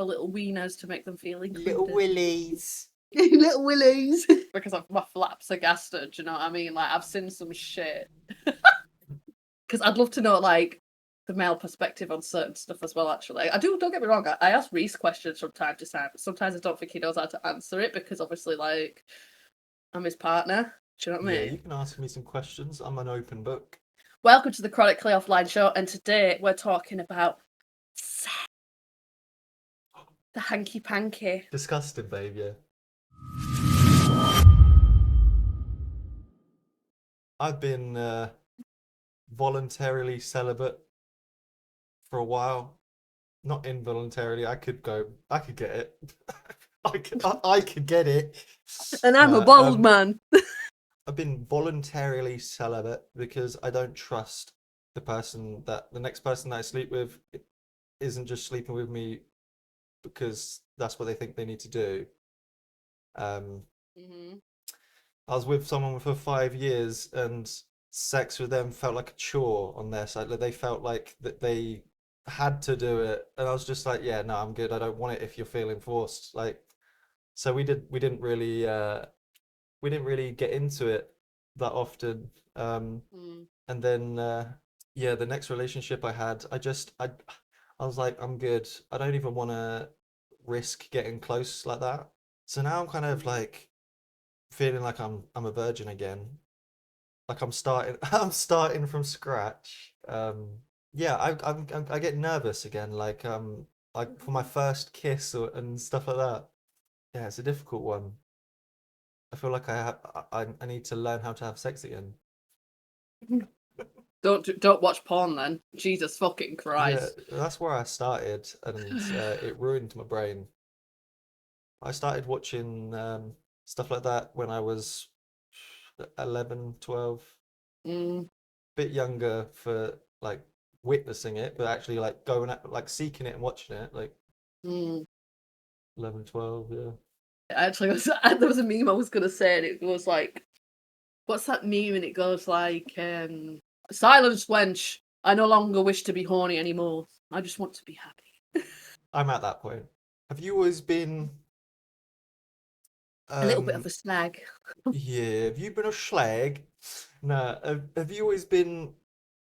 for little wieners to make them feel included. Little willies. Little willies. Because my flaps are gasted, do you know what I mean? Like, I've seen some shit. Because I'd love to know, like, the male perspective on certain stuff as well, actually. Don't get me wrong, I ask Reese questions from time to time, but sometimes I don't think he knows how to answer it, because obviously, like, I'm his partner. Do you know what I mean? Yeah, you can ask me some questions. I'm an open book. Welcome to the Chronically Offline Show, and today we're talking about sex. The hanky-panky. Disgusting, babe, yeah. I've been voluntarily celibate for a while. Not involuntarily. I could get it. I could get it. And I'm a bold man. I've been voluntarily celibate because I don't trust the next person that I sleep with isn't just sleeping with me because that's what they think they need to do. I was with someone for 5 years, and sex with them felt like a chore on their side. Like, they felt like that they had to do it, and I was just like, yeah, no, I'm good. I don't want it if you're feeling forced. Like, so we didn't really get into it that often. And then yeah, the next relationship I had, I was like, I'm good. I don't even want to risk getting close like that. So now I'm kind of like feeling like I'm a virgin again. Like I'm starting I'm starting from scratch. Yeah, I get nervous again, like for my first kiss and stuff like that. Yeah, it's a difficult one. I feel like I need to learn how to have sex again. Don't watch porn then. Jesus fucking Yeah, Christ. that's where I started, and it ruined my brain. I started watching stuff like that when I was 11, 12. Bit younger for like witnessing it, but actually like going at like seeking it and watching it, like 11, 12, yeah. Actually, there was a meme I was gonna say, and it was like, what's that meme? And it goes like, silence, wench. I no longer wish to be horny anymore. I just want to be happy. I'm at that point. Have you always been A little bit of a snag. yeah, have you been a schlag? No, have you always been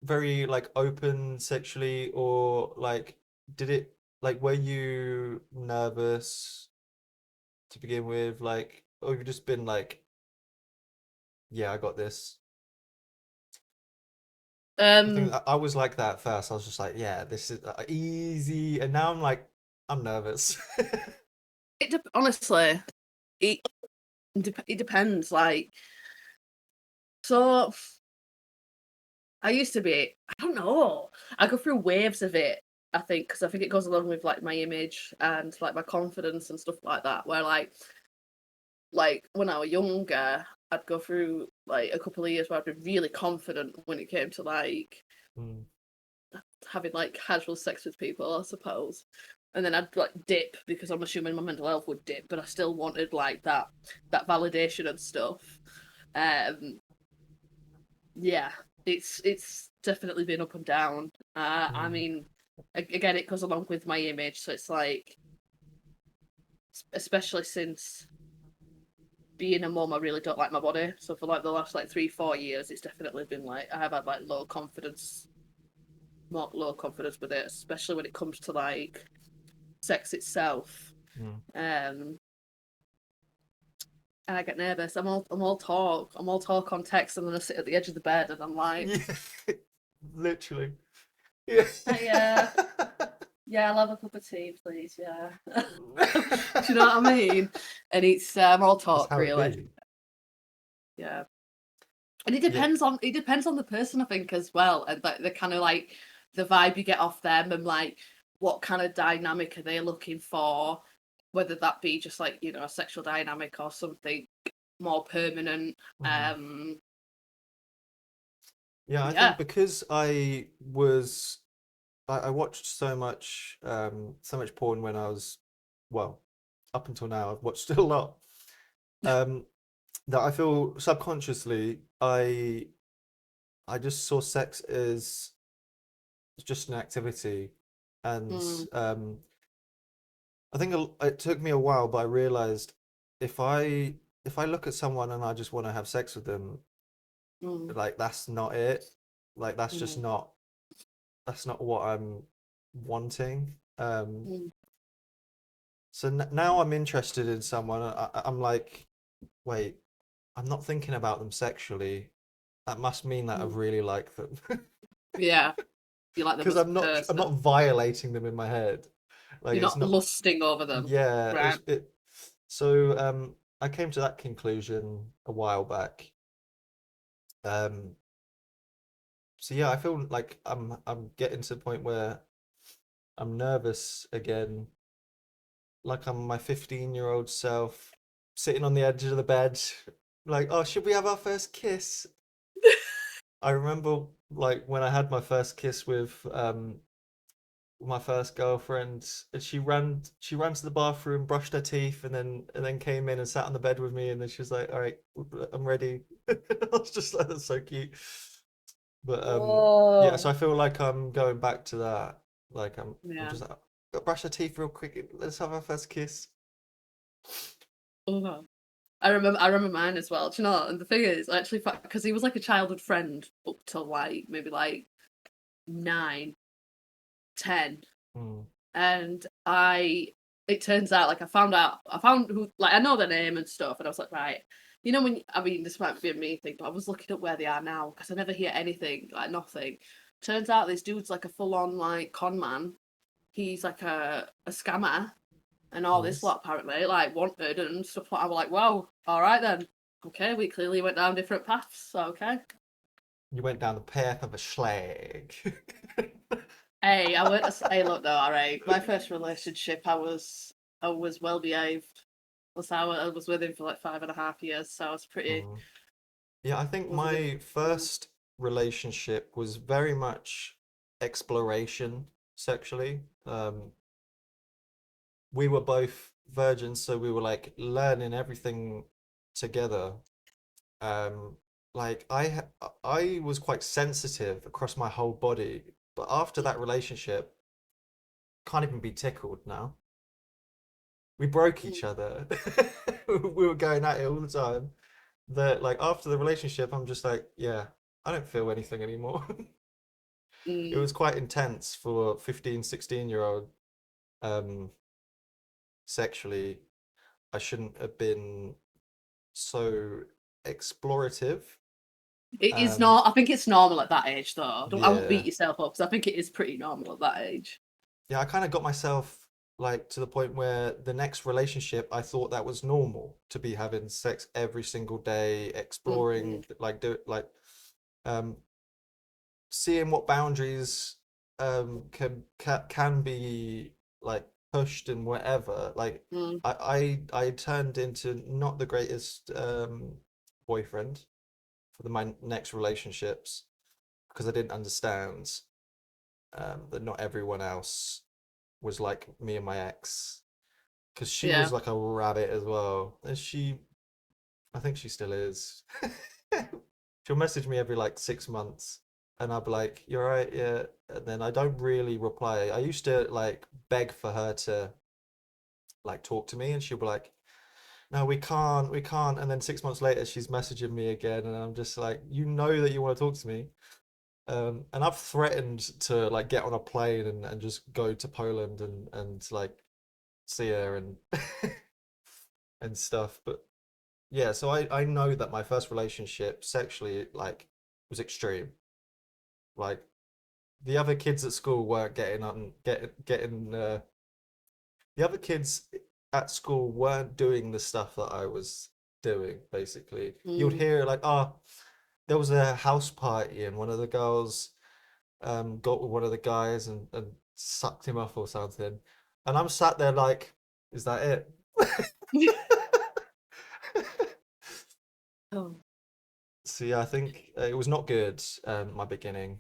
very like open sexually, or like did it like were you nervous to begin with, like, or have you just been like, yeah, I got this? I think I was like that at first. I was just like, yeah, this is easy, and now I'm like, I'm nervous. Honestly, it depends. Like, so I used to be. I don't know. I go through waves of it. I think because I think it goes along with like my image and like my confidence and stuff like that. Where like when I was younger, I'd go through like a couple of years where I'd be really confident when it came to like having like casual sex with people, I suppose. And then I'd like dip because I'm assuming my mental health would dip, but I still wanted like that validation and stuff. Yeah, it's definitely been up and down. I mean, again, it goes along with my image, so it's like, especially since being a mum, I really don't like my body. So for like the last like 3-4 years, it's definitely been like I have had like low confidence with it, especially when it comes to like sex itself. And I get nervous. I'm all talk on text, and then I sit at the edge of the bed and I'm like, yeah, literally. Yeah. Yeah, I'll have a cup of tea, please. Yeah. Do you know what I mean? And it's all talk, really. Yeah. And it depends on the person, I think, as well, and like the kind of like the vibe you get off them, and like what kind of dynamic are they looking for, whether that be just like, you know, a sexual dynamic or something more permanent. Yeah, I think because I watched so much porn when I was, well, up until now I've watched a lot. That I feel subconsciously I just saw sex as just an activity, and I think it took me a while, but I realized if I if I look at someone and I just want to have sex with them, Mm, like that's not it. Like that's just mm, not that's not what I'm wanting. mm, So now I'm interested in someone. I'm like, wait, I'm not thinking about them sexually. That must mean that I mm. really like them. Yeah, you like them Because as a I'm person. not violating them in my head. Like You're it's not not, lusting over them. yeah, Right. so I came to that conclusion a while back. Um so yeah, I feel like I'm getting to the point where I'm nervous again, like I'm my 15-year-old self sitting on the edge of the bed, like, oh, should we have our first kiss? I remember like when I had my first kiss with my first girlfriend, and she ran to the bathroom, brushed her teeth, and then came in and sat on the bed with me, and then she was like, "All right, I'm ready." I was just like, "That's so cute." But yeah, so Oh, I feel like I'm going back to that. Like I'm yeah. just like, "Go brush her teeth real quick. Let's have our first kiss." Oh. I remember mine as well. Do you know? And the thing is, actually, because he was like a childhood friend up till like maybe like 9, 10, Mm, and it turns out like I found who like I know their name and stuff, and I was like, right, when I mean this might be a me thing, but I was looking up where they are now because I never hear anything, like nothing. Turns out this dude's like a full on like con man. He's like a scammer and all this nice. lot apparently, like wanted and stuff like I was like, wow, all right then. Okay, we clearly went down different paths, so okay. You went down the path of a schlag. Hey, I went to hey look though, alright. My first relationship I was well behaved. Plus I was with him for like 5.5 years, so I was pretty Mm. Yeah, I think was a bit my first relationship was very much exploration sexually. We were both virgins, so we were like learning everything together. Like I was quite sensitive across my whole body, but after that relationship, can't even be tickled now. We broke mm, each other. We were going at it all the time. That like after the relationship, I'm just like, yeah, I don't feel anything anymore. It mm. was quite intense for 15, 16-year-old. Um, Sexually, I shouldn't have been so explorative. It is Um, not I think it's normal at that age though. I won't beat yeah. yourself up because I think it is pretty normal at that age. Yeah, I kind of got myself like to the point where the next relationship, I thought that was normal to be having sex every single day, Hmm. exploring, like do like um seeing what boundaries can be like pushed and whatever. Like Mm, I turned into not the greatest boyfriend for my next relationships because I didn't understand that not everyone else was like me and my ex, because she was yeah. like a rabbit as well, and I think she still is. She'll message me every like 6 months, and I'll be like, "You're right, yeah," and then I don't really reply. I used to like beg for her to like talk to me, and she'll be like, "No, we can't," and then 6 months later, she's messaging me again, and I'm just like, "You know that you want to talk to me." And I've threatened to like get on a plane and just go to Poland and like see her and and stuff. But yeah, so I know that my first relationship sexually like was extreme. Like the other kids at school weren't getting the other kids at school weren't doing the stuff that I was doing, basically. You'd Mm. hear like, oh, there was a house party and one of the girls got with one of the guys and sucked him off or something. And I'm sat there like, is that it? Oh. So yeah, I think it was not good, my beginning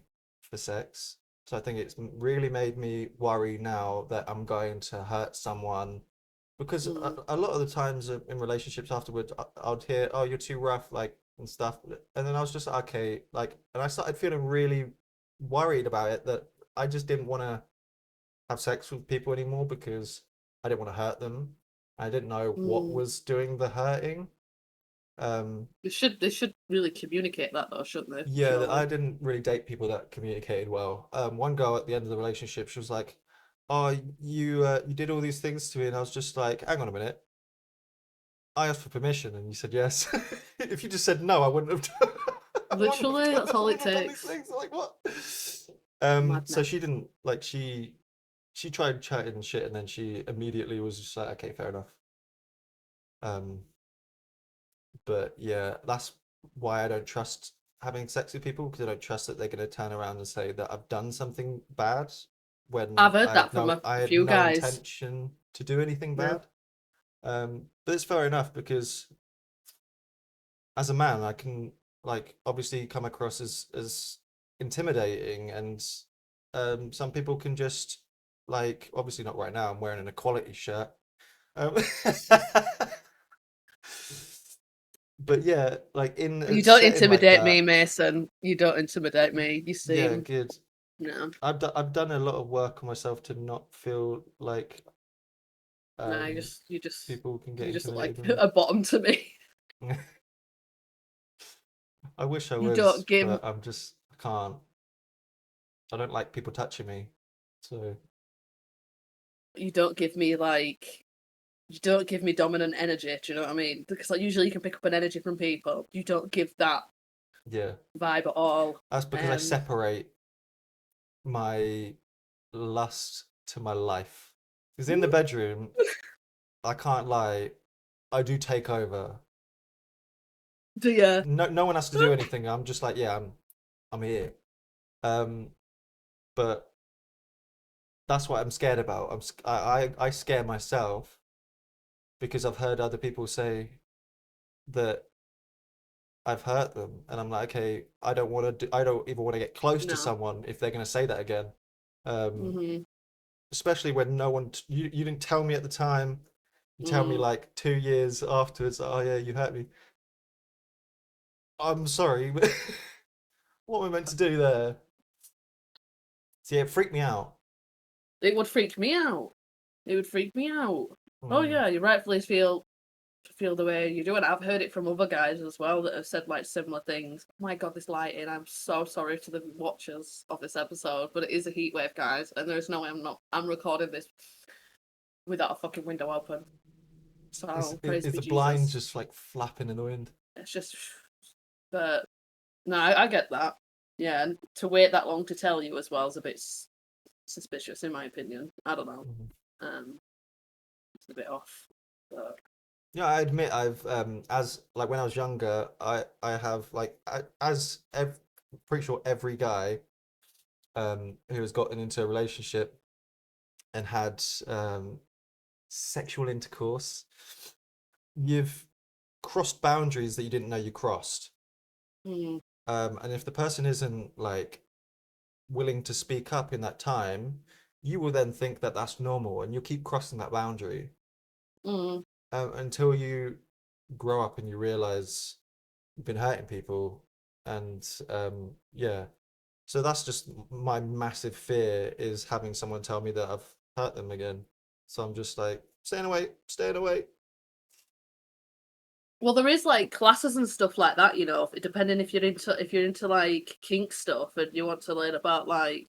for sex. So I think it's really made me worry now that I'm going to hurt someone, because Mm. a lot of the times in relationships afterwards, I'd hear, "Oh, you're too rough," like and stuff, and then I was just like, okay, like, and I started feeling really worried about it, that I just didn't want to have sex with people anymore because I didn't want to hurt them. I didn't know what Mm. was doing the hurting. They should really communicate that though, shouldn't they? Yeah, Surely. I didn't really date people that communicated well. One girl at the end of the relationship, she was like, "Oh, you did all these things to me," and I was just like, "Hang on a minute. I asked for permission, and you said yes. If you just said no, I wouldn't have done, Literally, that's I all it wouldn't have done these takes. things. Like what?" So she Madness. didn't like she tried chatting and shit, and then she immediately was just like, "Okay, fair enough." Um, but yeah, that's why I don't trust having sex with people because I don't trust that they're going to turn around and say that I've done something bad I've when heard that from a I had few no guys. intention to do anything Yeah. bad. But it's fair enough because as a man, I can like obviously come across as intimidating, and some people can just like obviously not right now. I'm wearing an equality shirt. Um, but yeah, like in a You don't setting like intimidate me, that, Mason. You don't intimidate me. You yeah, seem, good. no, I've done a lot of work on myself to not feel like no. You um just, you just, people can get you just look intimidated like with a bottom to me. me. I wish I You was, don't give, but I can't. I don't like people touching me. So you don't give me like, you don't give me dominant energy. Do you know what I mean? Because like usually you can pick up an energy from people. You don't give that yeah, vibe at all. that's because I Um, separate my lust to my life. Because in the bedroom, I can't lie, I do take over. do you? No one has to do anything. I'm just like, yeah, I'm here. Um, but that's what I'm scared about. I scare myself because I've heard other people say that I've hurt them, and I'm like, okay, I don't even want to get close to No. someone if they're going to say that again. Um, Mhm. especially when no one, you didn't tell me at the time. You tell me Mm. like 2 years afterwards, oh yeah, you hurt me. I'm sorry, but what am I meant to do there? So yeah, it freaked me out. It would freak me out. It would freak me out. Oh Mm, yeah, you rightfully feel the way you do, and I've heard it from other guys as well that have said like similar things. Oh my god, this lighting! I'm so sorry to the watchers of this episode, but it is a heat wave, guys, and there's no way I'm recording this without a fucking window open. So praise is be the blind Jesus. just like flapping in the wind? It's just, but no, I get that. Yeah, and to wait that long to tell you as well is a bit suspicious, in my opinion. I don't know. Mhm. Um, it's a bit off. But Yeah, I admit I've as like when I was younger, I have like pretty sure every guy who has gotten into a relationship and had sexual intercourse, you've crossed boundaries that you didn't know you crossed. mm, And if the person isn't like willing to speak up in that time, you will then think that that's normal, and you'll keep crossing that boundary mm. until you grow up and you realize you've been hurting people. And yeah, so that's just my massive fear is having someone tell me that I've hurt them again. So I'm just like staying away, staying away. Well, there is like classes and stuff like that, you know. Depending if you're into like kink stuff and you want to learn about like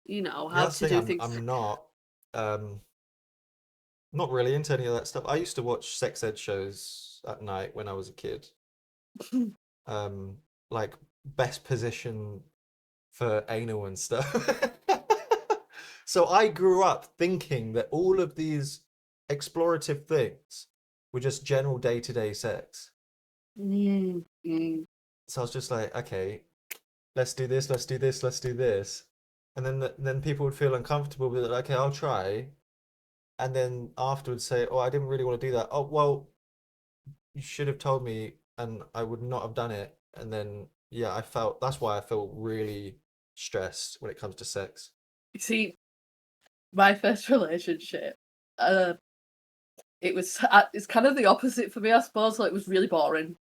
Yeah, how that's to the thing. do things. I'm um not really into any of that stuff. I used to watch sex ed shows at night when I was a kid. Um, like best position for anal and stuff. So I grew up thinking that all of these explorative things were just general day-to-day sex. Mm, mm, So I was just like, okay, let's do this, let's do this, let's do this. And then then people would feel uncomfortable with it, okay, I'll try. And then afterwards say, oh, I didn't really want to do that. Oh, well, you should have told me and I would not have done it. And then, yeah, that's why I felt really stressed when it comes to sex. You see, my first relationship, uh, it's kind of the opposite for me, I suppose. Like, it was really boring.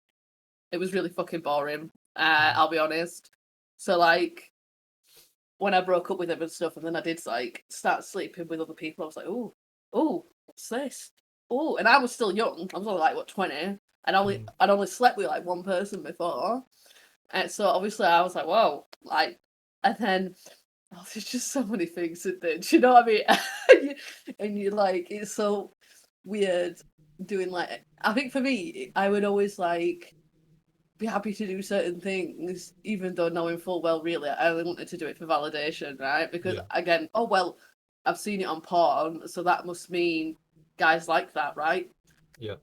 It was really fucking boring. Mhm. I'll be honest. So like when I broke up with him and stuff, and then I did like start sleeping with other people, I was like, oh. oh, what's this? Oh, and I was still young. I was only like what 20. I'd only slept with like one person before, and so obviously I was like, whoa, like, and then there's just so many things in there. Do you know what I mean? And you like it's so weird doing like. I think for me, I would always like be happy to do certain things, even though knowing full well, really, I only wanted to do it for validation, right? Because Yeah. again, oh well, I've seen it on porn, so that must mean guys like that, right? Yeah.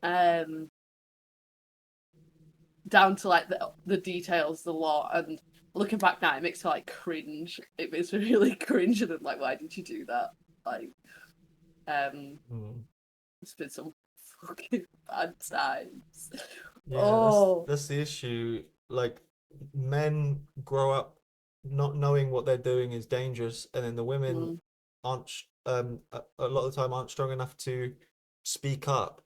Down to like the details, the lot, and looking back now, it makes me like cringe. It makes me really cringe, and I'm like, why did you do that? Like, Mm. it's been some fucking bad times. Yeah, Oh, that's the issue. Like men grow up not knowing what they're doing is dangerous, and then the women mm, aren't a lot of the time aren't strong enough to speak up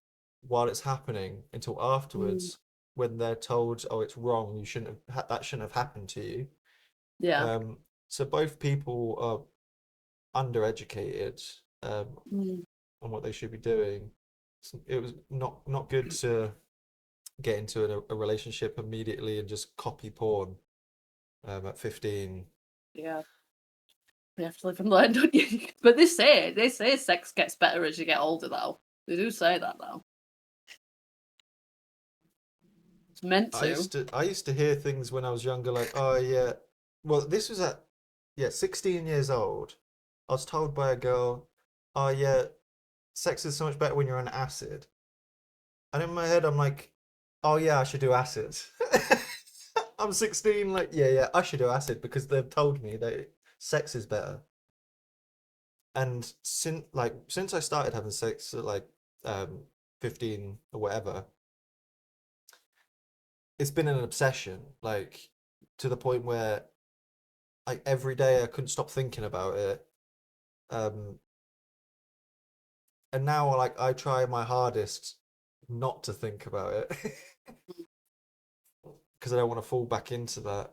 while it's happening until mm, afterwards when they're told, "Oh, it's wrong. You shouldn't have that shouldn't have happened to you." yeah. So both people are undereducated Mm, on what they should be doing. It was not good to get into a relationship immediately and just copy porn at 15. yeah. You have to live and learn, don't you? But they say sex gets better as you get older, though. They do say that, though. It's meant to. I used to hear things when I was younger like, oh yeah, well this was at 16 years old. I was told by a girl, oh yeah, sex is so much better when you're on acid. And in my head I'm like, oh yeah, I should do acid. I'm 16, like, yeah, I should do acid because they've told me that sex is better. And since I started having sex at like 15 or whatever, it's been an obsession, like to the point where like every day I couldn't stop thinking about it. Um, and now like I try my hardest not to think about it because I don't want to fall back into that.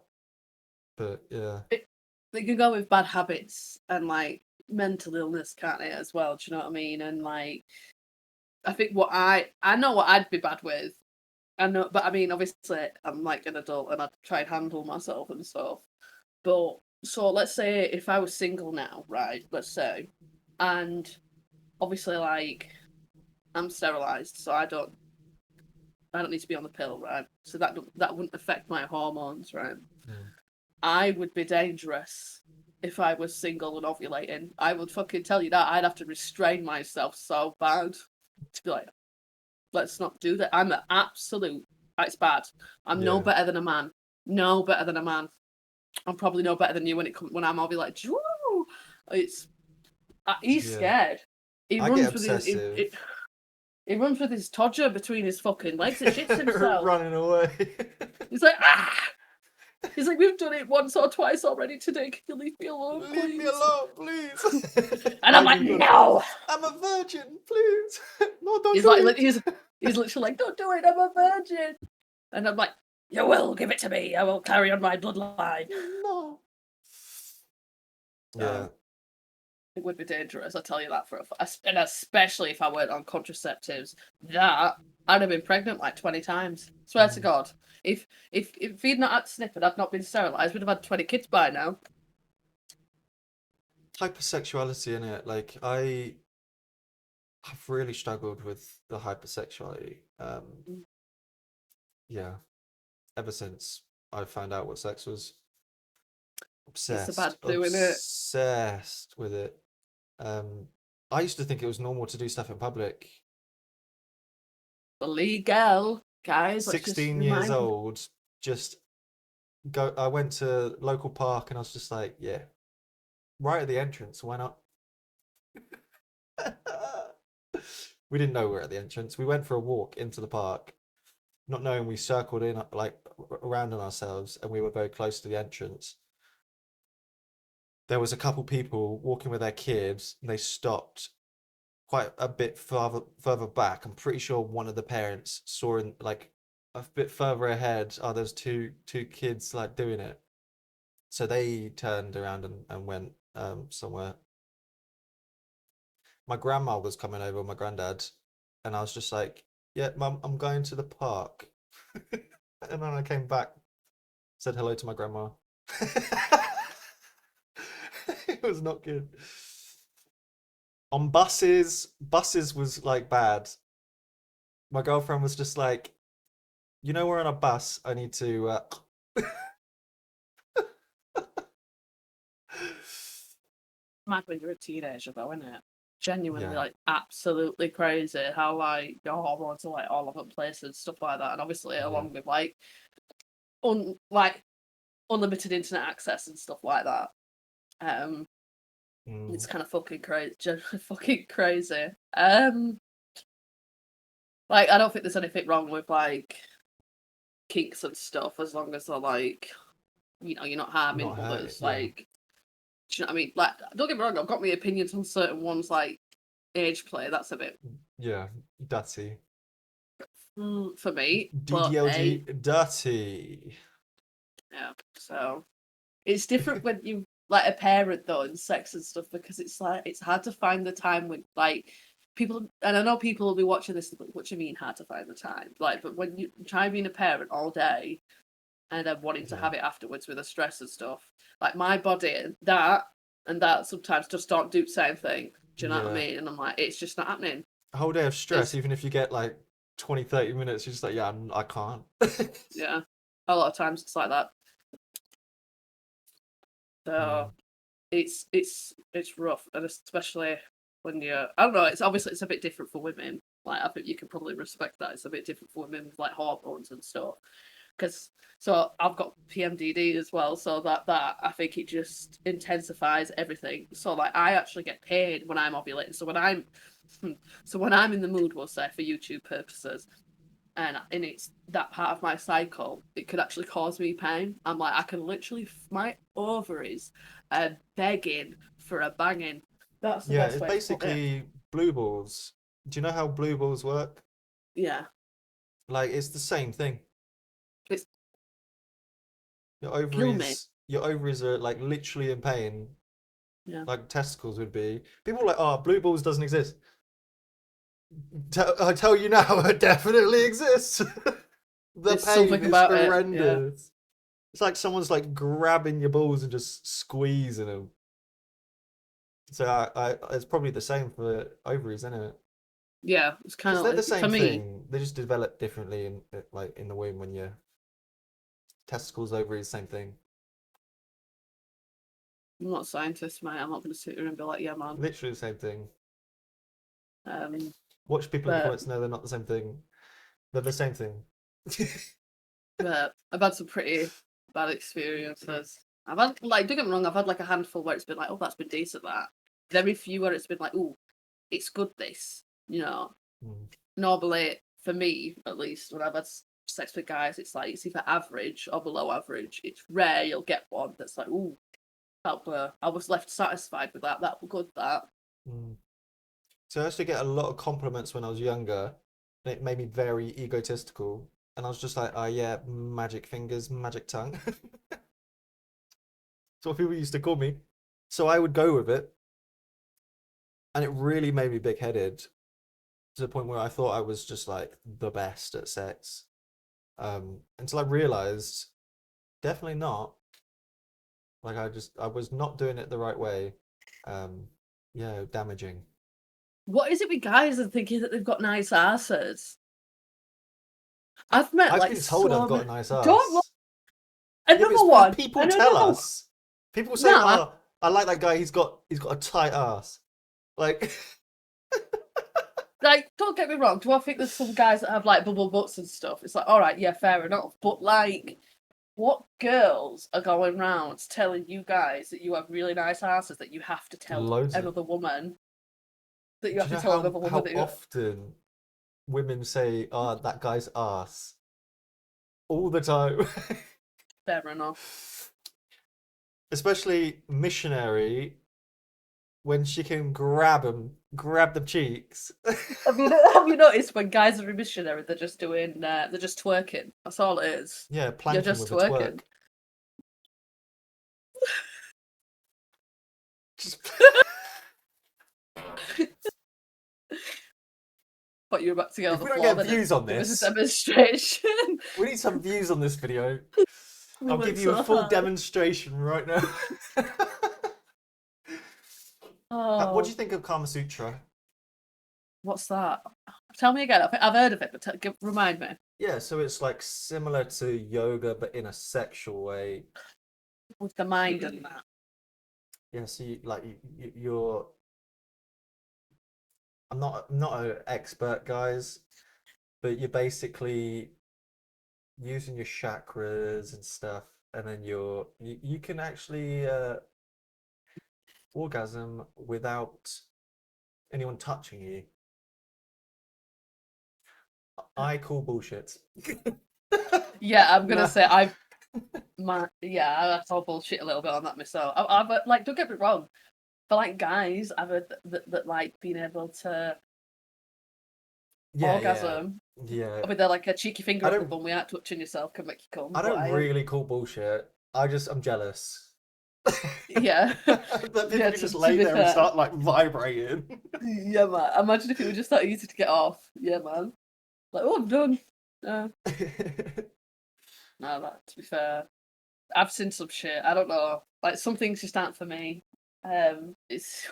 But yeah, It can go with bad habits and like mental illness, can't it, as well? Do you know what I mean? And like, I think I know what I'd be bad with. I know, but I mean, obviously, I'm like an adult and I'd try and handle myself and stuff. But so let's say if I was single now, right? Let's say, and obviously, like I'm sterilized, so I don't need to be on the pill, right? So that wouldn't affect my hormones, right? mm, I would be dangerous if I was single and ovulating. I would fucking tell you that. I'd have to restrain myself so bad to be like, let's not do that. I'm an absolute. It's bad. I'm no yeah, better than a man. No better than a man. I'm probably no better than you when I'm ovulating. Woo! It's he's yeah. scared. He I get runs with his obsessive he runs with his todger between his fucking legs. It shits himself. running away. He's like, ah! He's like, we've done it once or twice already today. Can you leave me alone, Leave me please? alone, please. And I'm I've like, even got. no. I'm a virgin, please. No, don't He's do like, it. he's literally like, don't do it. I'm a virgin. And I'm like, you will give it to me. I will carry on my bloodline. No. Yeah, So it would be dangerous. I tell you that and especially if I weren't on contraceptives. That I'd have been pregnant like 20 times. Swear to mm. God. If he'd not had snip and I'd not been sterilised, we'd have had 20 kids by now. Hypersexuality in it. Like I have really struggled with the hypersexuality. Yeah, ever since I found out what sex was, It's a bad doing it. obsessed with it. Um, I used to think it was normal to do stuff in public. Illegal, guys. Let's just 16 years remind. old, just go. I went to local park and I was just like, yeah, right at the entrance. Why not? We didn't know we were at the entrance. We went for a walk into the park, not knowing we circled in like around on ourselves, and we were very close to the entrance. There was a couple people walking with their kids, and they stopped quite a bit further back. I'm pretty sure one of the parents saw in like a bit further ahead. Oh, there's two kids like doing it. So they turned around and went somewhere. my grandma was coming over, my granddad, and I was just like, "Yeah, mum, I'm going to the park." And then I came back, said hello to my grandma. It was not good. On buses was like bad. My girlfriend was just like, we're on a bus. I need to. Mad when you're a teenager, though, isn't it? Genuinely, Yeah, like, absolutely crazy how, like, your hormones are, like, all over the place and stuff like that. And obviously, yeah. along with, like, unlimited internet access and stuff like that. It's Mm, kind of fucking crazy. Genuinely fucking crazy. Like, I don't think there's anything wrong with, like, kinks and stuff as long as they're, like, you're not harming not hurt. others. Yeah, Like, do you know what I mean? Like, don't get me wrong, I've got my opinions on certain ones, like age play. That's a bit yeah. Dirty. for me, but hey, DDLG. Dirty. yeah. So it's different when you like a parent though in sex and stuff because it's like it's hard to find the time when like people, and I know people will be watching this. What do you mean hard to find the time? Like, but when you try being a parent all day and then wanting to Yeah, have it afterwards with the stress and stuff, like my body and that sometimes just don't do the same thing. Do you know what I yeah. mean? And I'm like, it's just not happening. A whole day of stress, There's even if you get like 20, 30 minutes, you're just like, yeah, I can't. yeah, a lot of times it's like that. So Mm, it's rough, and especially when you're, I don't know. It's obviously it's a bit different for women. Like I think you can probably respect that. It's a bit different for women with like hormones and stuff. Because so I've got PMDD as well, so that I think it just intensifies everything. So like I actually get paid when I'm ovulating. So when I'm in the mood, we'll say for YouTube purposes, and it's that part of my cycle, it could actually cause me pain. I'm like, I can literally, my ovaries are begging for a banging. That's the yeah, best it's way to put it. basically blue balls. Do you know how blue balls work? Yeah, Like, it's the same thing. it's Your kill me. ovaries are like literally in pain, Yeah, like testicles would be. People are like, oh, blue balls doesn't exist. I tell you now, it definitely exists. The there's pain something is about it. Yeah, horrendous. It's like someone's like grabbing your balls and just squeezing them. So it's probably the same for ovaries, isn't it? yeah. It's kind Because of they're the like for same me. thing. They just develop differently in like in the womb when you're testicles, ovaries, same thing. I'm not a scientist, mate. I'm not going to sit here and be like, yeah, man. Literally the same thing. Um, Watch people in the but comments know they're not the same thing. They're the same thing. but I've had some pretty bad experiences. I've had like, don't get me wrong, I've had like a handful where it's been like, oh, that's been decent. That very few where it's been like, oh, it's good. This, you know, Mm. normally for me at least, when I've had sex with guys, it's like it's either average or below average. It's rare you'll get one that's like, oh, I was left satisfied with that. That was good. That Mm. So I used to get a lot of compliments when I was younger, and it made me very egotistical. And I was just like, oh yeah, magic fingers, magic tongue. That's what people used to call me. So I would go with it, and it really made me big-headed to the point where I thought I was just like the best at sex. Until I realized definitely not. Like I was not doing it the right way. Um, yeah, damaging. what is it with guys and thinking that they've got nice asses? I've met I've like been told I've so got a many. nice Don't ass. Yeah, but it's another because one people and tell another one. us. People say, Nah, "Oh, I like that guy. He's got a tight ass." Like, like don't get me wrong. Do I think there's some guys that have like bubble butts and stuff? It's like, all right, yeah, fair enough. But like, what girls are going round telling you guys that you have really nice asses that you have to tell loads of. another woman that you Do have you to know tell another woman how that you often women say, "Oh, that guy's ass," all the time. fair enough. Especially missionary when she can grab the cheeks. Have you noticed when guys are a missionary, they're just doing, they're just twerking. That's all it is. Yeah, You're planking just with a twerk. twerking. Just But you're about to get on If the we don't floor, get then views on it was a this, demonstration. we need some views on this video. We I'll went give you a so full hard. demonstration right now. What do Oh, you think of Kama Sutra? what's that? Tell me again. I've heard of it, but remind me. Yeah, so it's like similar to yoga, but in a sexual way. With the mind and that. Yeah, so you're. I'm not an expert, guys, but you're basically using your chakras and stuff, and then you can actually orgasm without anyone touching you. I call bullshit. Yeah, I'm gonna No. say I call bullshit a little bit on that myself. I've like, don't get me wrong, for like guys, I've heard that like being able to Yeah, yeah, orgasm yeah. with like a cheeky finger I up the don't bum without touching yourself can make you come. I But don't really call bullshit. I'm jealous. yeah, That people yeah. can just To lay be there and fair, start like vibrating. yeah, man. Imagine if it was just that easy to get off. Yeah, man. Like, oh, I'm done. No, no. That to be fair, I've seen some shit. I don't know. Like some things just aren't for me. It's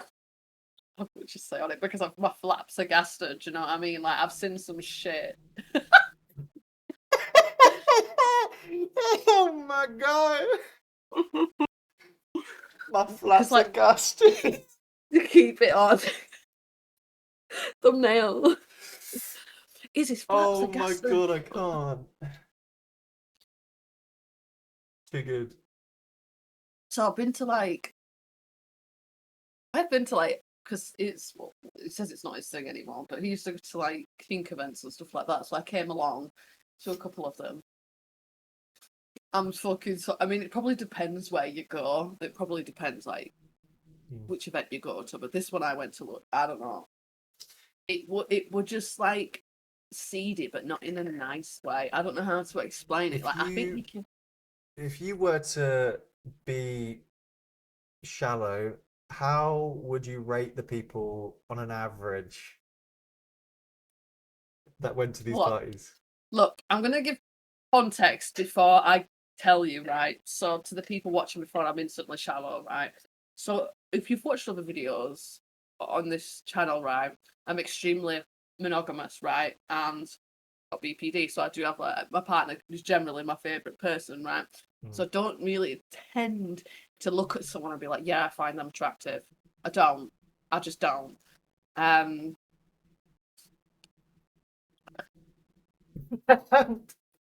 I would just say on it because my flaps are gassed. Do you know what I mean? Like I've seen some shit. Oh my god. My Because flaps are like gusty. to keep it on thumbnail. Is his flaps Oh are my gassed? god, I can't. Too good. So I've been to like because it says it's not his thing anymore, but he used to go to like kink events and stuff like that. So I came along to a couple of them. I'm fucking so. I mean, it probably depends where you go. It probably depends like Mm. which event you go to. But this one I went to, look, I don't know. It would just like seedy, but not in a nice way. I don't know how to explain it. If Like I think you you can. if you were to be shallow, how would you rate the people on an average that went to these What? parties? Look, I'm gonna give context before I tell you, right? So to the people watching before I'm instantly shallow, right? So if you've watched other videos on this channel, right, I'm extremely monogamous, right? And got BPD, so I do have like my partner who's generally my favourite person, right? Mm. So I don't really tend to look at someone and be like, yeah, I find them attractive. I don't. I just don't. Um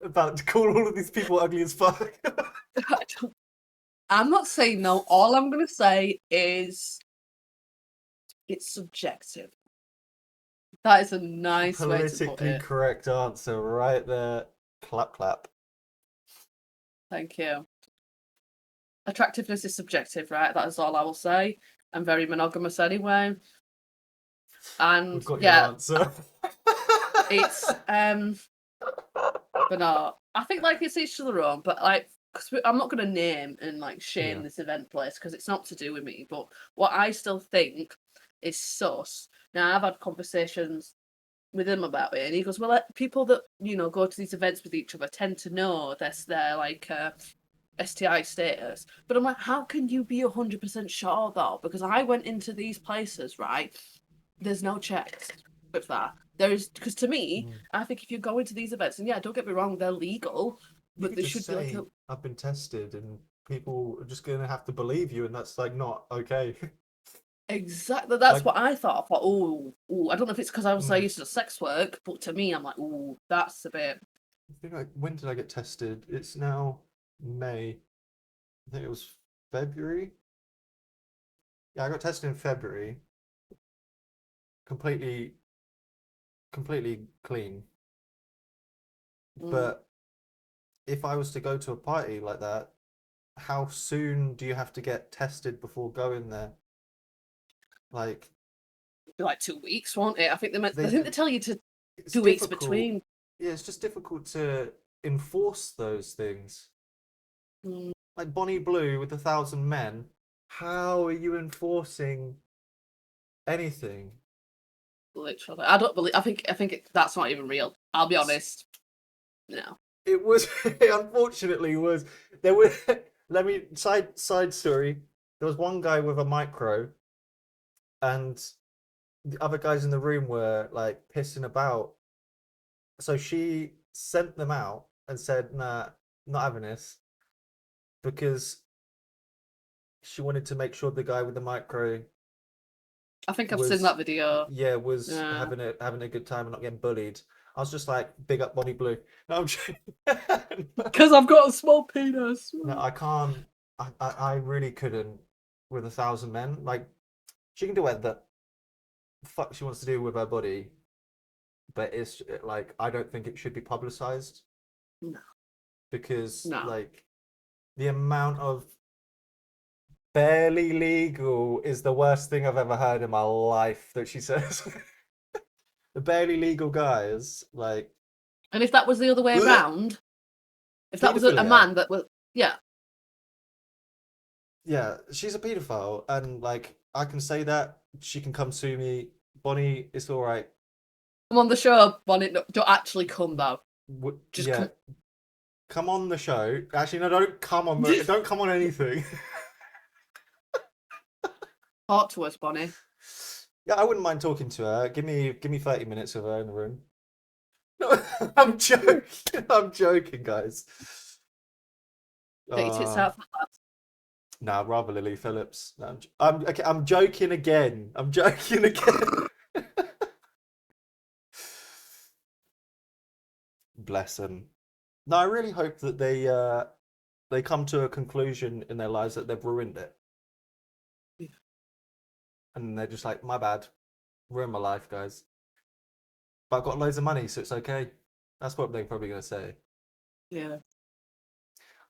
About to call all of these people ugly as fuck. I don't, I'm not saying no. All I'm gonna say is it's subjective. That is a nice way to put Politically it. correct answer right there. Clap, clap. Thank you. Attractiveness is subjective, right? That is all I will say. I'm very monogamous anyway. We've And got your yeah, answer. it's but no, I think like it's each to their own. But like, because I'm not going to name and like shame Yeah. this event place because it's not to do with me. But what I still think is sus. Now I've had conversations with him about it, and he goes, "Well, like, people that go to these events with each other tend to know their like STI status." But I'm like, how can you be 100% sure though? Because I went into these places, right? There's no checks with that. There is because to me, Mm. I think if you go into these events, and yeah, don't get me wrong, they're legal, You but could there just should be like say, a I've been tested, and people are just gonna have to believe you, and that's like not okay. exactly. That's Like, what I thought. I thought, oh, I don't know if it's because I was so mm, used to sex work, but to me, I'm like, oh, that's a bit. I think when did I get tested? It's now May. I think it was February. Yeah, I got tested in February. Completely, completely clean. Mm, But if I was to go to a party like that, how soon do you have to get tested before going there? Like, be like 2 weeks, won't it? I think I they, think they tell you to it's 2 weeks difficult. between. Yeah, it's just difficult to enforce those things. Mm, Like Bonnie Blue with 1,000 Men, how are you enforcing anything? Literally, I don't believe. I think that's not even real. I'll be honest. No. It was it unfortunately was there were let me side story. There was one guy with a micro and the other guys in the room were like pissing about. So she sent them out and said, nah, not having this because she wanted to make sure the guy with the micro I think I've seen was that video. was Yeah. having a good time and not getting bullied. I was just like, big up Bonnie Blue. No, I'm joking. Because I've got a small penis. No, I can't. I really couldn't with 1,000 men. Like, she can do whatever the fuck she wants to do with her body, but like, I don't think it should be publicized No. because, No. like, the amount of barely legal is the worst thing I've ever heard in my life that she says. The barely legal guys, like, And if that was the other way around, if that was a paedophilia. man that was, yeah, Yeah, she's a paedophile, and like, I can say that. She can come sue me. Bonnie, it's all right. I'm on the show, Bonnie. No, don't actually come though. Just Yeah, come. come on the show. Actually, no, don't come on anything. Talk to us, Bonnie. Yeah, I wouldn't mind talking to her. Give me 30 minutes of her in the room. No, I'm joking. I'm joking, guys. Get your tits Uh, out. nah, rather Lily Phillips. No, I'm okay. I'm joking again. I'm joking again. Bless them. No, I really hope that they come to a conclusion in their lives that they've ruined it, and they're just like, my bad, ruined my life, guys. But I've got loads of money, so it's okay. That's what they're probably gonna say. Yeah.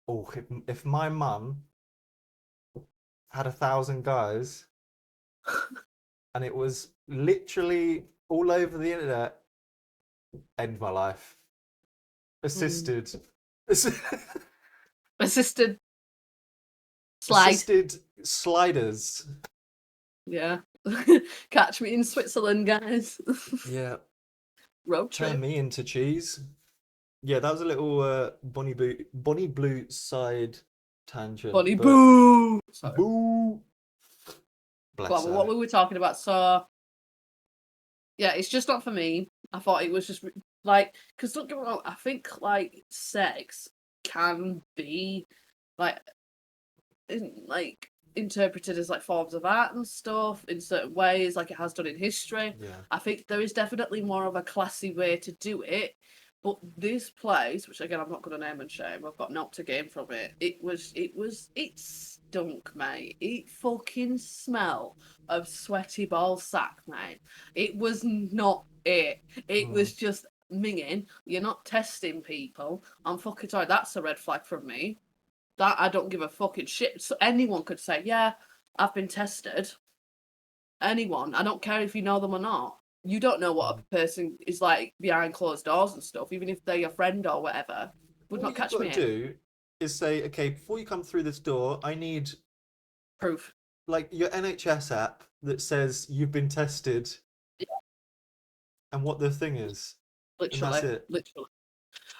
Oh, if my mum had 1,000 guys and it was literally all over the internet, end my life. Assisted. Assisted slide. Assisted sliders. Yeah. Catch me in Switzerland, guys. Yeah. Road Turn trip. me into cheese. Yeah, that was a little Bonnie Blue side tangent, Bonnie but boo. Sorry. boo. Bless Well, what her. were we talking about? So yeah, it's just not for me. I thought it was just like, because don't get me wrong, I think like sex can be like like interpreted as like forms of art and stuff in certain ways, like it has done in history. Yeah. I think there is definitely more of a classy way to do it. But this place, which again I'm not going to name and shame, I've got not to gain from it. It stunk, mate. It fucking smelled of sweaty ball sack, mate. It was not it. It Mm. was just minging. You're not testing people. I'm fucking sorry. That's a red flag from me. That I don't give a fucking shit. So anyone could say, yeah, I've been tested. Anyone. I don't care if you know them or not. You don't know what Mm. a person is like behind closed doors and stuff, even if they're your friend or whatever. Would All not you've catch got me to in. do is say, okay, before you come through this door, I need Proof. like your NHS app that says you've been tested Yeah, and what the thing is, and that's literally. it. Literally.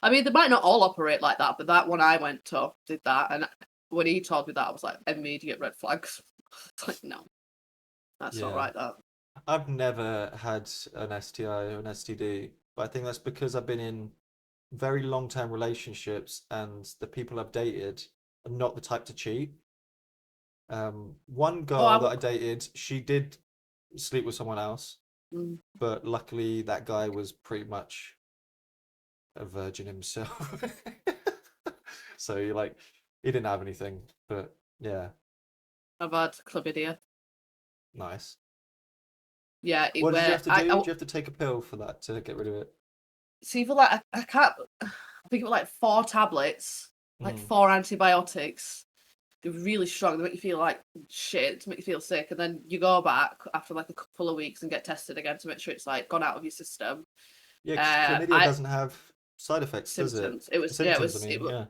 I mean, they might not all operate like that, but that one I went to did that. And when he told me that, I was like, immediate red flags. It's like, no, that's not Yeah. right, that. I've never had an STI or an STD, but I think that's because I've been in very long-term relationships and the people I've dated are not the type to cheat. One Oh, I girl that would. I dated, she did sleep with someone else, Mm. but luckily that guy was pretty much a virgin himself. So he didn't have anything, but yeah, I've had chlamydia. nice. Yeah, What did you have to do? I Did you have to take a pill for that to get rid of it? see for like I can't. I think it was like 4 tablets, like Mm. 4 antibiotics. They're really strong. They make you feel like shit, to make you feel sick, and then you go back after like a couple of weeks and get tested again to make sure it's like gone out of your system. Yeah, because chlamydia I doesn't have side effects, does it? symptoms. It was yeah, Symptoms, I it mean, was yeah.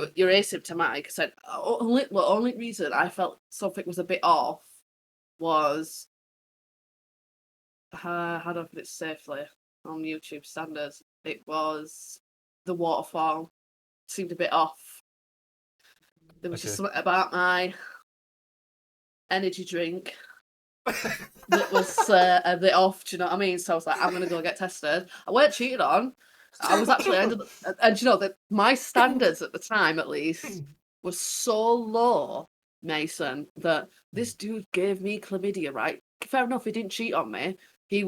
yeah. You're asymptomatic. I said only reason I felt something was a bit off was how do I put it safely on YouTube standards? It was the waterfall seemed a bit off. There was just something about my energy drink that was a bit off. Do you know what I mean? So I was like, I'm gonna go get tested. I weren't cheated on. I was actually and you know that my standards at the time, at least, was so low, Mason, that this dude gave me chlamydia. Right? Fair enough, he didn't cheat on me. He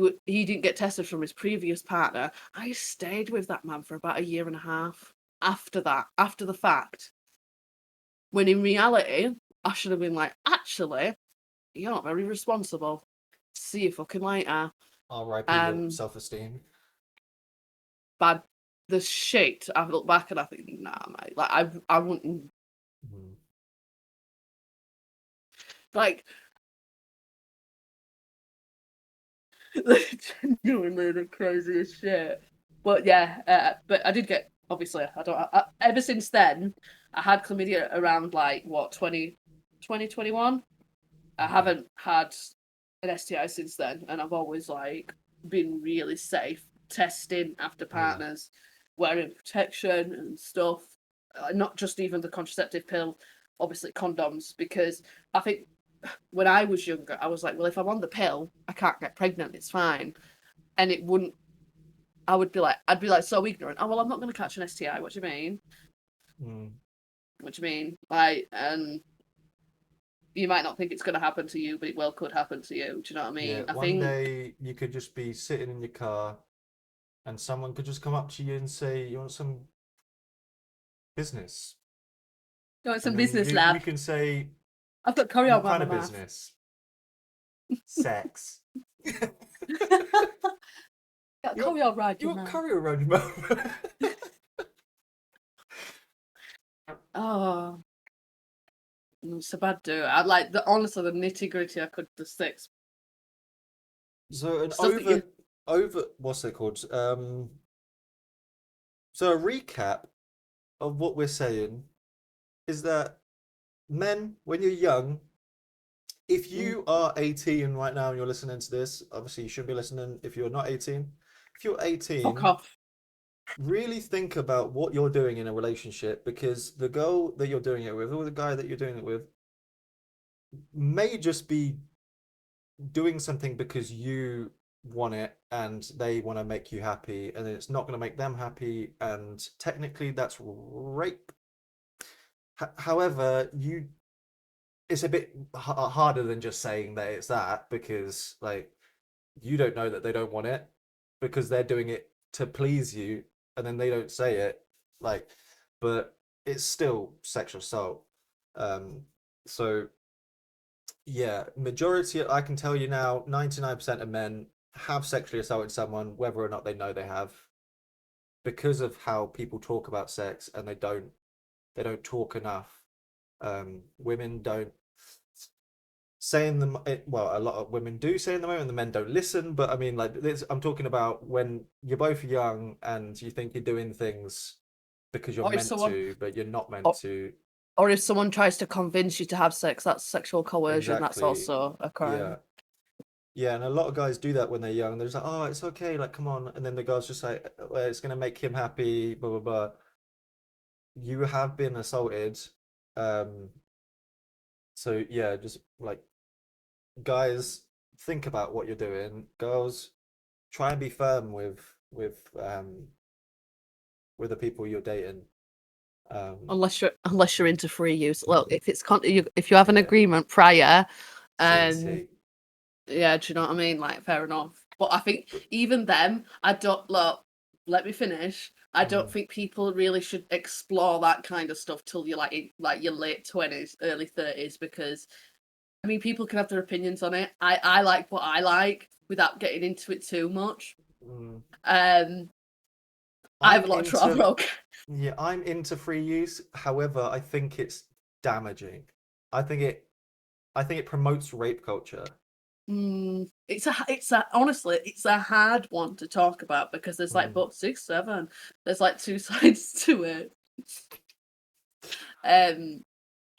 didn't get tested from his previous partner. I stayed with that man for about a year and a half after that, after the fact. When in reality, I should have been like, actually, you're not very responsible. See you fucking later. R.I.P. Your self-esteem. Bad. The shit. I look back and I think, nah, mate. Like I wouldn't. Like, genuinely the craziest shit. But yeah, but I did get, obviously, ever since then, I had chlamydia around like, what, 2021? I haven't had an STI since then, and I've always like been really safe testing after partners, wearing protection and stuff. Not just even the contraceptive pill, obviously condoms, because I think when I was younger, I was like, well, if I'm on the pill, I can't get pregnant, it's fine. And it wouldn't, I'd be like so ignorant. Oh, well, I'm not going to catch an STI. What do you mean? What do you mean? Like, and you might not think it's going to happen to you, but it well could happen to you. Do you know what I mean? Yeah, I one think day you could just be sitting in your car and someone could just come up to you and say, "You want some business?" you want some And then business, you lad. can say, I've got curry on "What my kind of mouth. business?" Sex. Got You want, curry on right you your want mouth. curry around your mouth? Oh, it's a bad do. I like honestly the nitty gritty. I could the six So an stuff that you. over what's it called? So a recap of what we're saying is that men, when you're young, if you are 18 right now and you're listening to this, obviously you shouldn't be listening if you're not 18. If you're Fuck 18, off. really think about what you're doing in a relationship, because the girl that you're doing it with or the guy that you're doing it with may just be doing something because you want it and they want to make you happy, and it's not going to make them happy, and technically that's rape. However, it's a bit harder than just saying that it's that, because like you don't know that they don't want it because they're doing it to please you, and then they don't say it, like, but it's still sexual assault. So yeah, majority, I can tell you now, 99% of men have sexually assaulted someone, whether or not they know they have, because of how people talk about sex, and they don't talk enough. Women don't say in the well, a lot of women do say in the moment, the men don't listen. But I mean, like this, I'm talking about when you're both young and you think you're doing things because you're Or if meant someone, to, but you're not meant or, to. or if someone tries to convince you to have sex, that's sexual coercion. That's Exactly. also a Yeah. crime. Yeah, and a lot of guys do that when they're young. They're just like, "Oh, it's okay, like come on," and then the girl's just like, "Well, it's gonna make him happy." Blah blah blah. You have been assaulted, um. So yeah, just like guys, think about what you're doing. Girls, try and be firm with the people you're dating. Um, Unless you're into free use. Look, if it's if you have an yeah, agreement prior, and CNC. yeah, do you know what I mean? Like, fair enough. But I think But, even then, I don't look. Let me finish. I don't mm, think people really should explore that kind of stuff till you're like your late 20s, early 30s, because I mean, people can have their opinions on it. I like what I like without getting into it too much. mm. Um, I have I'm a lot of trauma. into Okay. yeah, I'm into free use. However, I think it's damaging. I think it I think it promotes rape culture. It's a honestly, it's a hard one to talk about because there's like Mm, book 6, 7. There's like two sides to it. Um,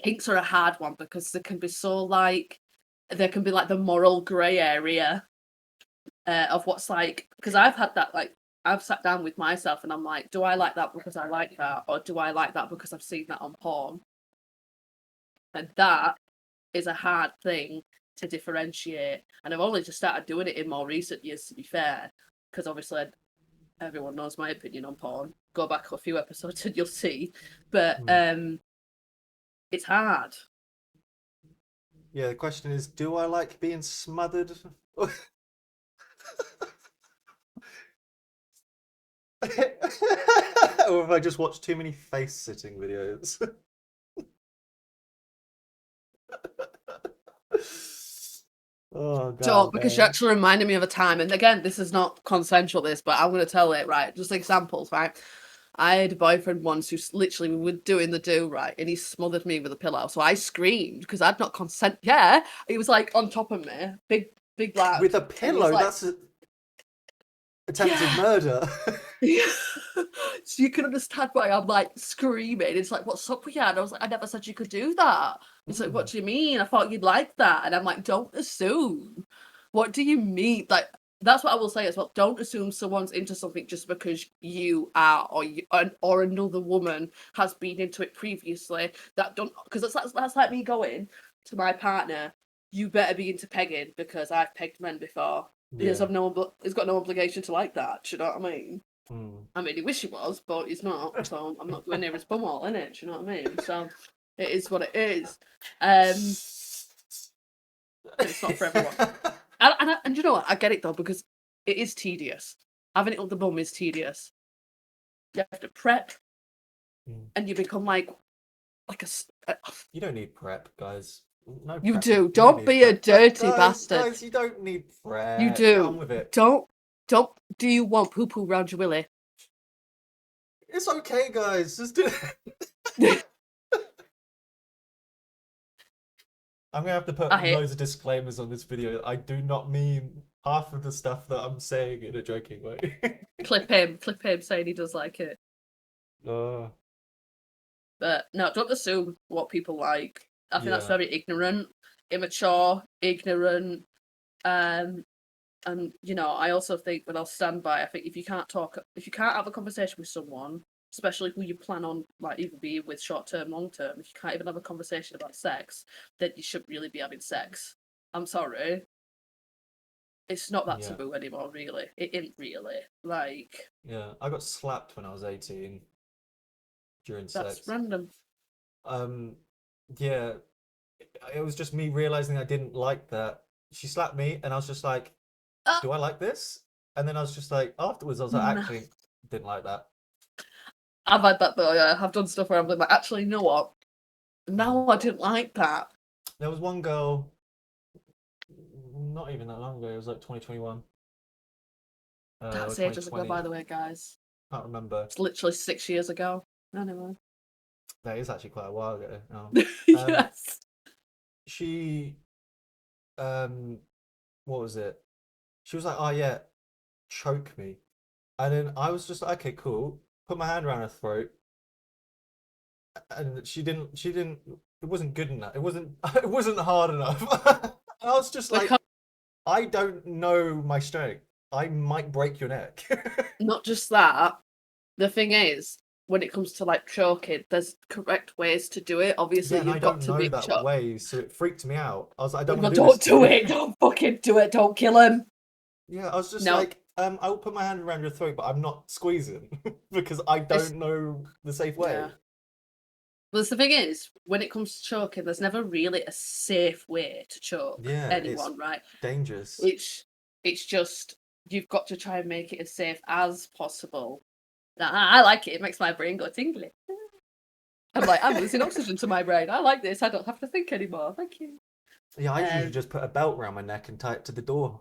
kinks are a hard one because there can be like the moral grey area of what's like, because I've had that, like, I've sat down with myself and I'm like, do I like that because I like that, or do I like that because I've seen that on porn? And that is a hard thing to differentiate. And I've only just started doing it in more recent years, to be fair, because obviously everyone knows my opinion on porn. Go back a few episodes and you'll see. But it's hard. Yeah, the question is, do I like being smothered? Or have I just watched too many face-sitting videos? Oh So, God, because you man. actually reminded me of a time, and again, this is not consensual, this, but I'm going to tell it, right? Just examples, right? I had a boyfriend once who literally, we were doing the do, right? And he smothered me with a pillow. So I screamed because I'd not consent. Yeah. He was like on top of me, big lad. With a And he was pillow? like, That's attempted yeah. murder. So you can understand why I'm like screaming. It's like, what's up with you? And I was like, I never said you could do that. It's like, what do you mean? I thought you'd like that. And I'm like, don't assume. What do you mean? Like, that's what I will say as well. Don't assume someone's into something just because you are, or another woman has been into it previously. That don't, because that's like me going to my partner. You better be into pegging because I've pegged men before. He's Yeah. got no obligation to like that. Do you know what I mean? Mm. I mean, he wish he was, but he's not. So I'm not going near his bumhole, innit? Do you know what I mean? So it is what it is. And it's not for everyone. And you know what? I get it though, because it is tedious. Having it up the bum is tedious. You have to prep, and you become like a. You don't need prep, guys. No You prep. do. You Don't need be a prep. dirty bastard. Guys, you don't need prep. You Get on do. with it. Don't. Do you want poo poo round your willy? It's okay, guys. Just do it. I'm gonna have to put loads of disclaimers on this video. I do not mean half of the stuff that I'm saying in a joking way. Clip him saying he does like it. But no, don't assume what people like. I think that's very ignorant, immature, ignorant. And you know, I also think, but I'll stand by, I think if you can't have a conversation with someone, especially who you plan on like either being with short term, long term, if you can't even have a conversation about sex, then you shouldn't really be having sex. I'm sorry. It's not that taboo anymore, really. It isn't really. Like, yeah, I got slapped when I was 18 during sex. That's random. Yeah, it was just me realizing I didn't like that. She slapped me, and I was just like, "Do I like this?" And then I was just like, afterwards, I was like, "Actually, didn't like that." I've had that though. Yeah, I've done stuff where I'm like, actually, you know what? No, I didn't like that. There was one girl, not even that long ago. It was like 2021. That's ages ago, by the way, guys. Can't remember. It's literally 6 years ago. Anyway. That is actually quite a while ago. Yes. She, what was it? She was like, "Oh yeah, choke me," and then I was just like, "Okay, cool." Put my hand around her throat, and she didn't. It wasn't good enough. It wasn't. It wasn't hard enough. I was just like, I don't know my strength. I might break your neck. Not just that. The thing is, when it comes to like choking, there's correct ways to do it. Obviously, you've got to be that way, so it freaked me out. I was like, I don't well, want to do this. Don't do it. Don't fucking do it. Don't kill him. Yeah, I was just like, I will put my hand around your throat, but I'm not squeezing because I don't know the safe way. Yeah. Well, the thing is, when it comes to choking, there's never really a safe way to choke anyone, right? Dangerous. It's just you've got to try and make it as safe as possible. I like it. It makes my brain go tingly. I'm like, I'm losing oxygen to my brain. I like this. I don't have to think anymore. Thank you. Yeah, I usually just put a belt around my neck and tie it to the door.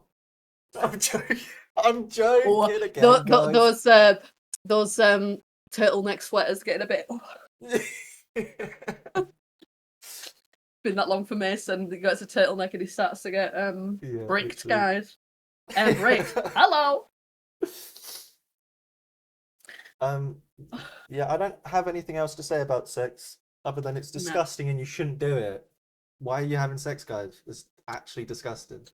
I'm joking. I'm joking again, guys. Those turtleneck sweaters getting a bit. Been that long for Mason. He gets a turtleneck and he starts to get bricked, guys. Bricked. Hello. Yeah, I don't have anything else to say about sex other than it's disgusting and you shouldn't do it. Why are you having sex, guys? It's actually disgusting.